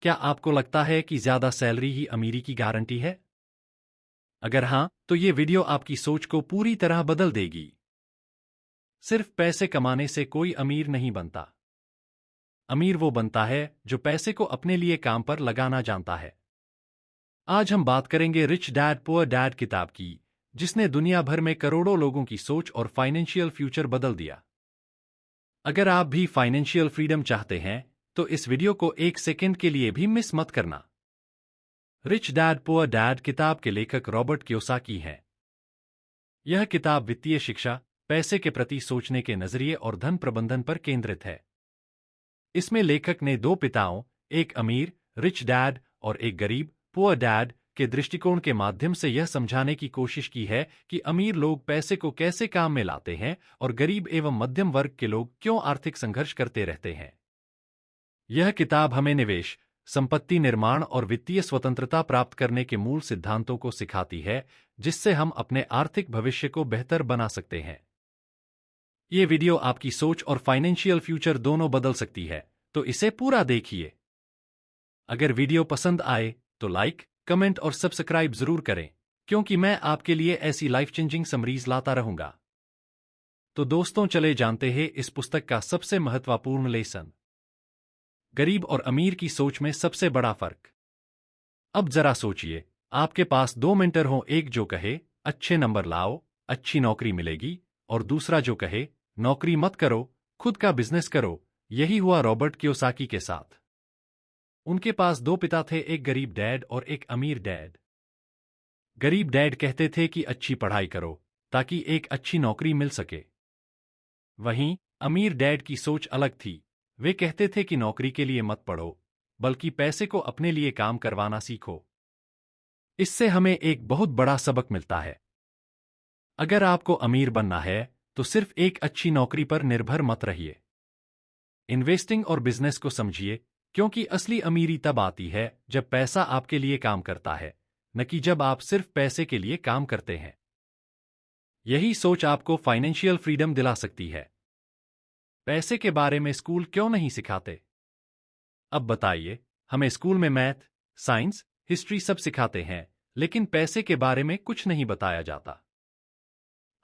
क्या आपको लगता है कि ज्यादा सैलरी ही अमीरी की गारंटी है? अगर हां, तो ये वीडियो आपकी सोच को पूरी तरह बदल देगी। सिर्फ पैसे कमाने से कोई अमीर नहीं बनता। अमीर वो बनता है जो पैसे को अपने लिए काम पर लगाना जानता है। आज हम बात करेंगे रिच डैड पुअर डैड किताब की, जिसने दुनिया भर में करोड़ों लोगों की सोच और फाइनेंशियल फ्यूचर बदल दिया। अगर आप भी फाइनेंशियल फ्रीडम चाहते हैं, तो इस वीडियो को एक सेकंड के लिए भी मिस मत करना। रिच डैड पुअर डैड किताब के लेखक रॉबर्ट कियोसाकी हैं। यह किताब वित्तीय शिक्षा, पैसे के प्रति सोचने के नजरिए और धन प्रबंधन पर केंद्रित है। इसमें लेखक ने दो पिताओं, एक अमीर रिच डैड और एक गरीब पुअर डैड के दृष्टिकोण के माध्यम से यह समझाने की कोशिश की है कि अमीर लोग पैसे को कैसे काम में लाते हैं और गरीब एवं मध्यम वर्ग के लोग क्यों आर्थिक संघर्ष करते रहते हैं। यह किताब हमें निवेश, संपत्ति निर्माण और वित्तीय स्वतंत्रता प्राप्त करने के मूल सिद्धांतों को सिखाती है, जिससे हम अपने आर्थिक भविष्य को बेहतर बना सकते हैं। ये वीडियो आपकी सोच और फाइनेंशियल फ्यूचर दोनों बदल सकती है, तो इसे पूरा देखिए। अगर वीडियो पसंद आए तो लाइक, कमेंट और सब्सक्राइब जरूर करें, क्योंकि मैं आपके लिए ऐसी लाइफ चेंजिंग समरीज लाता रहूंगा। तो दोस्तों, चले जानते हैं इस पुस्तक का सबसे महत्वपूर्ण लेसन। गरीब और अमीर की सोच में सबसे बड़ा फर्क। अब जरा सोचिए, आपके पास दो मेंटर हों, एक जो कहे अच्छे नंबर लाओ, अच्छी नौकरी मिलेगी, और दूसरा जो कहे नौकरी मत करो, खुद का बिजनेस करो। यही हुआ रॉबर्ट कियोसाकी के साथ। उनके पास दो पिता थे, एक गरीब डैड और एक अमीर डैड। गरीब डैड कहते थे कि अच्छी पढ़ाई करो ताकि एक अच्छी नौकरी मिल सके। वहीं अमीर डैड की सोच अलग थी। वे कहते थे कि नौकरी के लिए मत पढ़ो, बल्कि पैसे को अपने लिए काम करवाना सीखो। इससे हमें एक बहुत बड़ा सबक मिलता है। अगर आपको अमीर बनना है, तो सिर्फ एक अच्छी नौकरी पर निर्भर मत रहिए। इन्वेस्टिंग और बिजनेस को समझिए, क्योंकि असली अमीरी तब आती है जब पैसा आपके लिए काम करता है, न कि जब आप सिर्फ पैसे के लिए काम करते हैं। यही सोच आपको फाइनेंशियल फ्रीडम दिला सकती है। पैसे के बारे में स्कूल क्यों नहीं सिखाते? अब बताइए, हमें स्कूल में मैथ, साइंस, हिस्ट्री सब सिखाते हैं, लेकिन पैसे के बारे में कुछ नहीं बताया जाता।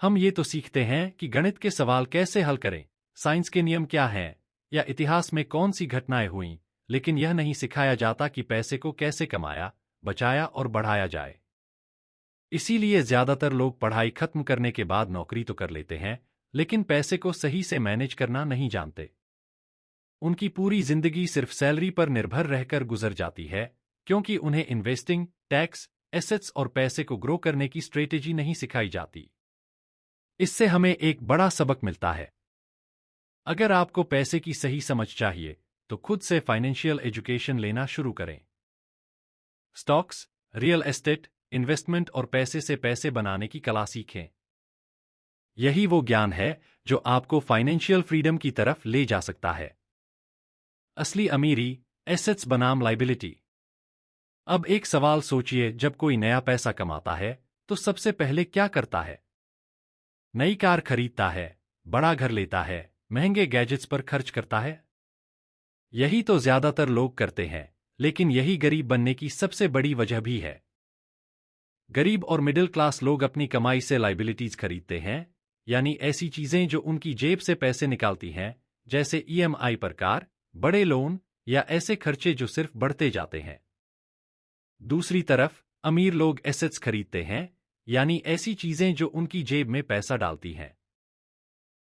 हम ये तो सीखते हैं कि गणित के सवाल कैसे हल करें, साइंस के नियम क्या हैं, या इतिहास में कौन सी घटनाएं हुईं, लेकिन यह नहीं सिखाया जाता कि पैसे को कैसे कमाया, बचाया और बढ़ाया जाए। इसीलिए ज्यादातर लोग पढ़ाई खत्म करने के बाद नौकरी तो कर लेते हैं, लेकिन पैसे को सही से मैनेज करना नहीं जानते। उनकी पूरी जिंदगी सिर्फ सैलरी पर निर्भर रहकर गुजर जाती है, क्योंकि उन्हें इन्वेस्टिंग, टैक्स, एसेट्स और पैसे को ग्रो करने की स्ट्रेटेजी नहीं सिखाई जाती। इससे हमें एक बड़ा सबक मिलता है। अगर आपको पैसे की सही समझ चाहिए, तो खुद से फाइनेंशियल एजुकेशन लेना शुरू करें। स्टॉक्स, रियल एस्टेट, इन्वेस्टमेंट और पैसे से पैसे बनाने की कला सीखें। यही वो ज्ञान है जो आपको फाइनेंशियल फ्रीडम की तरफ ले जा सकता है। असली अमीरी, एसेट्स बनाम लाइबिलिटी। अब एक सवाल सोचिए, जब कोई नया पैसा कमाता है, तो सबसे पहले क्या करता है? नई कार खरीदता है, बड़ा घर लेता है, महंगे गैजेट्स पर खर्च करता है। यही तो ज्यादातर लोग करते हैं, लेकिन यही गरीब बनने की सबसे बड़ी वजह भी है। गरीब और मिडिल क्लास लोग अपनी कमाई से लाइबिलिटीज खरीदते हैं, यानी ऐसी चीजें जो उनकी जेब से पैसे निकालती हैं, जैसे ईएमआई पर कार, बड़े लोन या ऐसे खर्चे जो सिर्फ बढ़ते जाते हैं। दूसरी तरफ अमीर लोग एसेट्स खरीदते हैं, यानी ऐसी चीजें जो उनकी जेब में पैसा डालती हैं।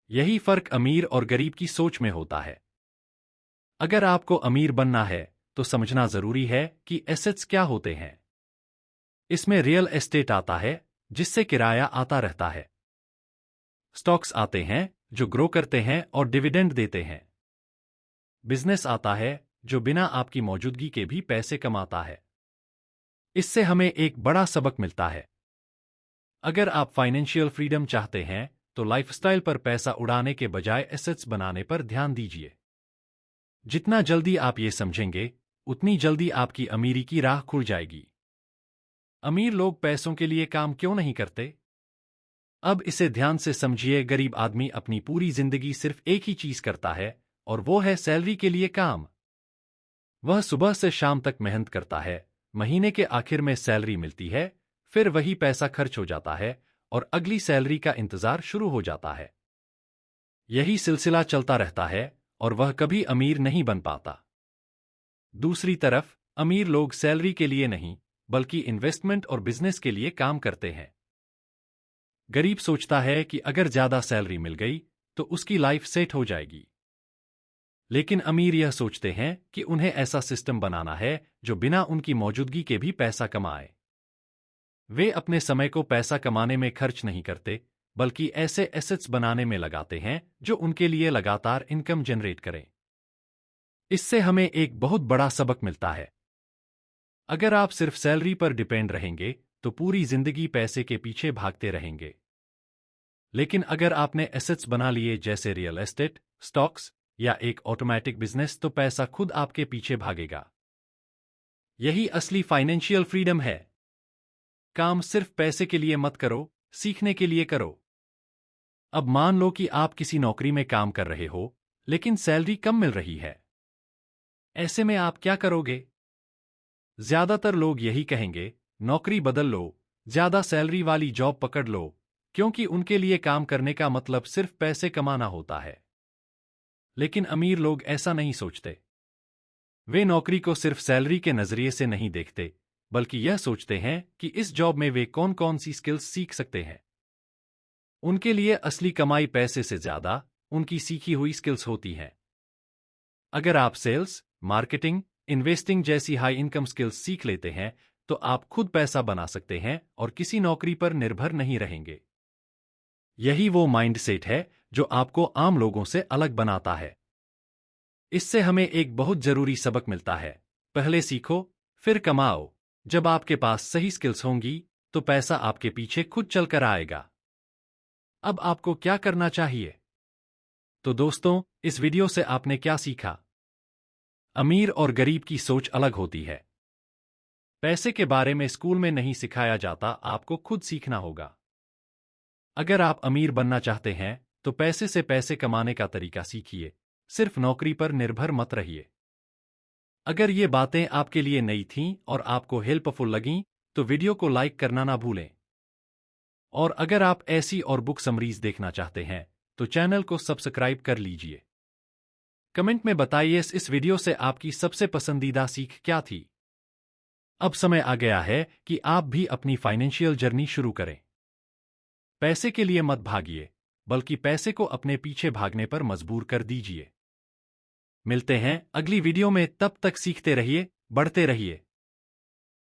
यही फर्क अमीर और गरीब की सोच में होता है। अगर आपको अमीर बनना है, तो समझना जरूरी है कि एसेट्स क्या होते हैं। इसमें रियल एस्टेट आता है, जिससे किराया आता रहता है। स्टॉक्स आते हैं, जो ग्रो करते हैं और डिविडेंड देते हैं। बिजनेस आता है, जो बिना आपकी मौजूदगी के भी पैसे कमाता है। इससे हमें एक बड़ा सबक मिलता है। अगर आप फाइनेंशियल फ्रीडम चाहते हैं, तो लाइफस्टाइल पर पैसा उड़ाने के बजाय एसेट्स बनाने पर ध्यान दीजिए। जितना जल्दी आप ये समझेंगे, उतनी जल्दी आपकी अमीरी की राह खुल जाएगी। अमीर लोग पैसों के लिए काम क्यों नहीं करते? अब इसे ध्यान से समझिए। गरीब आदमी अपनी पूरी जिंदगी सिर्फ एक ही चीज करता है, और वो है सैलरी के लिए काम। वह सुबह से शाम तक मेहनत करता है, महीने के आखिर में सैलरी मिलती है, फिर वही पैसा खर्च हो जाता है और अगली सैलरी का इंतजार शुरू हो जाता है। यही सिलसिला चलता रहता है और वह कभी अमीर नहीं बन पाता। दूसरी तरफ, अमीर लोग सैलरी के लिए नहीं, बल्कि इन्वेस्टमेंट और बिजनेस के लिए काम करते हैं। गरीब सोचता है कि अगर ज्यादा सैलरी मिल गई तो उसकी लाइफ सेट हो जाएगी। लेकिन अमीर यह सोचते हैं कि उन्हें ऐसा सिस्टम बनाना है जो बिना उनकी मौजूदगी के भी पैसा कमाए। वे अपने समय को पैसा कमाने में खर्च नहीं करते, बल्कि ऐसे एसेट्स बनाने में लगाते हैं जो उनके लिए लगातार इनकम जनरेट करें। इससे हमें एक बहुत बड़ा सबक मिलता है। अगर आप सिर्फ सैलरी पर डिपेंड रहेंगे तो पूरी जिंदगी पैसे के पीछे भागते रहेंगे। लेकिन अगर आपने एसेट्स बना लिए जैसे रियल एस्टेट, स्टॉक्स या एक ऑटोमेटिक बिजनेस, तो पैसा खुद आपके पीछे भागेगा। यही असली फाइनेंशियल फ्रीडम है। काम सिर्फ पैसे के लिए मत करो, सीखने के लिए करो। अब मान लो कि आप किसी नौकरी में काम कर रहे हो, लेकिन सैलरी कम मिल रही है। ऐसे में आप क्या करोगे? ज्यादातर लोग यही कहेंगे, नौकरी बदल लो, ज्यादा सैलरी वाली जॉब पकड़ लो, क्योंकि उनके लिए काम करने का मतलब सिर्फ पैसे कमाना होता है। लेकिन अमीर लोग ऐसा नहीं सोचते। वे नौकरी को सिर्फ सैलरी के नजरिए से नहीं देखते, बल्कि यह सोचते हैं कि इस जॉब में वे कौन कौन सी स्किल्स सीख सकते हैं। उनके लिए असली कमाई पैसे से ज्यादा उनकी सीखी हुई स्किल्स होती हैं। अगर आप सेल्स, मार्केटिंग, इन्वेस्टिंग जैसी हाई इनकम स्किल्स सीख लेते हैं, तो आप खुद पैसा बना सकते हैं और किसी नौकरी पर निर्भर नहीं रहेंगे। यही वो माइंडसेट है जो आपको आम लोगों से अलग बनाता है। इससे हमें एक बहुत जरूरी सबक मिलता है, पहले सीखो, फिर कमाओ। जब आपके पास सही स्किल्स होंगी, तो पैसा आपके पीछे खुद चलकर आएगा। अब आपको क्या करना चाहिए? तो दोस्तों, इस वीडियो से आपने क्या सीखा? अमीर और गरीब की सोच अलग होती है। पैसे के बारे में स्कूल में नहीं सिखाया जाता, आपको खुद सीखना होगा। अगर आप अमीर बनना चाहते हैं, तो पैसे से पैसे कमाने का तरीका सीखिए, सिर्फ नौकरी पर निर्भर मत रहिए। अगर ये बातें आपके लिए नई थीं और आपको हेल्पफुल लगीं, तो वीडियो को लाइक करना ना भूलें। और अगर आप ऐसी और बुक समरीज देखना चाहते हैं, तो चैनल को सब्सक्राइब कर लीजिए। कमेंट में बताइए इस वीडियो से आपकी सबसे पसंदीदा सीख क्या थी। अब समय आ गया है कि आप भी अपनी फाइनेंशियल जर्नी शुरू करें। पैसे के लिए मत भागिए, बल्कि पैसे को अपने पीछे भागने पर मजबूर कर दीजिए। मिलते हैं अगली वीडियो में, तब तक सीखते रहिए, बढ़ते रहिए।